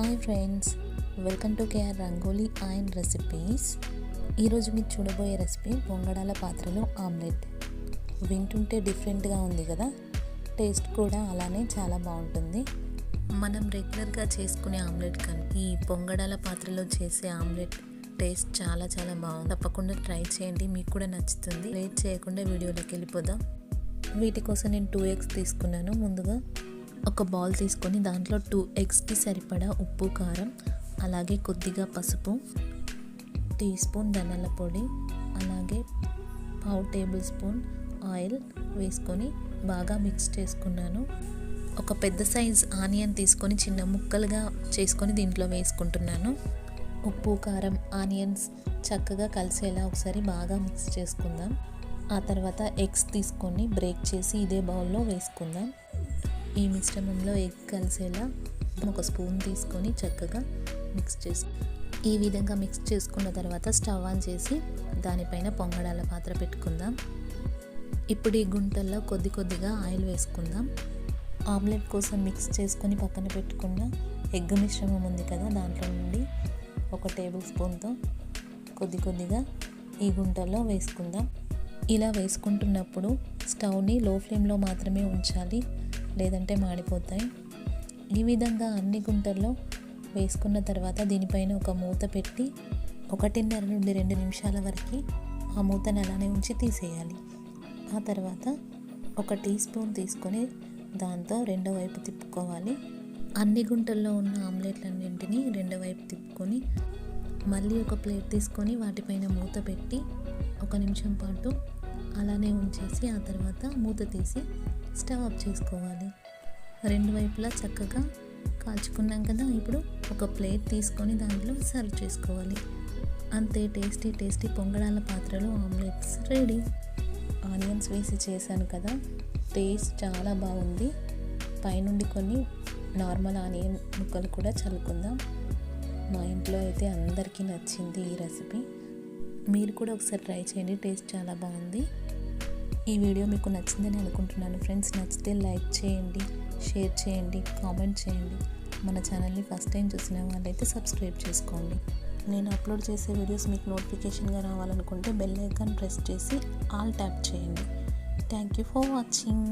Hi friends, welcome to KR rangoli and recipes. ఈరోజు మీరు చూడబోయే రెసిపీ పొంగడాల పాత్రలో ఆమ్లెట్. వింటుంటే డిఫరెంట్గా ఉంది కదా, టేస్ట్ కూడా అలానే చాలా బాగుంటుంది. మనం రెగ్యులర్గా చేసుకునే ఆమ్లెట్ కానీ ఈ పొంగడాల పాత్రలో చేసే ఆమ్లెట్ టేస్ట్ చాలా చాలా బాగుంది. తప్పకుండా ట్రై చేయండి, మీకు కూడా నచ్చుతుంది. లేట్ చేయకుండా వీడియోలోకి వెళ్ళిపోదాం. వీటి కోసం నేను 2 eggs తీసుకున్నాను. ముందుగా ఒక బౌల్ తీసుకొని దాంట్లో 2 eggsకి సరిపడా ఉప్పు, కారం, అలాగే కొద్దిగా పసుపు, టీ స్పూన్ ధనియాల పొడి, అలాగే 1/2 టేబుల్ స్పూన్ ఆయిల్ వేసుకొని బాగా మిక్స్ చేసుకున్నాను. ఒక పెద్ద సైజ్ ఆనియన్ తీసుకొని చిన్న ముక్కలుగా చేసుకొని దీంట్లో వేసుకుంటున్నాను. ఉప్పు, కారం, ఆనియన్స్ చక్కగా కలిసేలా ఒకసారి బాగా మిక్స్ చేసుకుందాం. ఆ తర్వాత ఎగ్స్ తీసుకొని బ్రేక్ చేసి ఇదే బౌల్లో వేసుకుందాం. ఈ మిశ్రమంలో ఎగ్ కలిసేలా ఒక స్పూన్ తీసుకొని చక్కగా మిక్స్ చేసి ఈ విధంగా మిక్స్ చేసుకున్న తర్వాత స్టవ్ ఆన్ చేసి దానిపైన పొంగడాల పాత్ర పెట్టుకుందాం. ఇప్పుడు ఈ గుంటల్లో కొద్దిగా ఆయిల్ వేసుకుందాం. ఆమ్లెట్ కోసం మిక్స్ చేసుకొని పక్కన పెట్టుకున్న ఎగ్ మిశ్రమం ఉంది కదా, దాంట్లో నుండి 1 టేబుల్ స్పూన్తో కొద్దిగా ఈ గుంటల్లో వేసుకుందాం. ఇలా వేసుకుంటున్నప్పుడు స్టవ్ని లో ఫ్లేమ్లో మాత్రమే ఉంచాలి, లేదంటే మాడిపోతాయి. ఈ విధంగా అన్ని గుంటల్లో వేసుకున్న తర్వాత దీనిపైన ఒక మూత పెట్టి 1.5 నుండి 2 నిమిషాల వరకు ఆ మూతను అలానే ఉంచి తీసేయాలి. ఆ తర్వాత 1 టీ స్పూన్ తీసుకొని దాంతో రెండో వైపు తిప్పుకోవాలి. అన్ని గుంటల్లో ఉన్న ఆమ్లెట్లన్నింటినీ రెండో వైపు తిప్పుకొని మళ్ళీ ఒక ప్లేట్ తీసుకొని వాటిపైన మూత పెట్టి 1 నిమిషం పాటు అలానే ఉంచేసి ఆ తర్వాత మూత తీసి స్టవ్ ఆఫ్ చేసుకోవాలి. రెండు వైపులా చక్కగా కాల్చుకున్నాం కదా, ఇప్పుడు ఒక ప్లేట్ తీసుకొని దాంట్లో సర్వ్ చేసుకోవాలి. అంతే, టేస్టీ పొంగడాల పాత్రలో ఆమ్లెట్స్ రెడీ. ఆనియన్స్ వేసి చేశాను కదా, టేస్ట్ చాలా బాగుంది. పైనుండి కొన్ని నార్మల్ ఆనియన్ ముక్కలు కూడా చల్లుకుందాం. మా ఇంట్లో అయితే అందరికీ నచ్చింది ఈ రెసిపీ. మీరు కూడా ఒకసారి ట్రై చేయండి, టేస్ట్ చాలా బాగుంది. ఈ వీడియో మీకు నచ్చిందని అనుకుంటున్నాను ఫ్రెండ్స్. నచ్చితే లైక్ చేయండి, షేర్ చేయండి, కామెంట్ చేయండి. మన ఛానల్ని ఫస్ట్ టైం చూసిన వాళ్ళైతే సబ్స్క్రైబ్ చేసుకోండి. నేను అప్లోడ్ చేసే వీడియోస్ మీకు నోటిఫికేషన్గా రావాలనుకుంటే బెల్ ఐకాన్ ప్రెస్ చేసి ఆల్ ట్యాప్ చేయండి. Thank you for watching.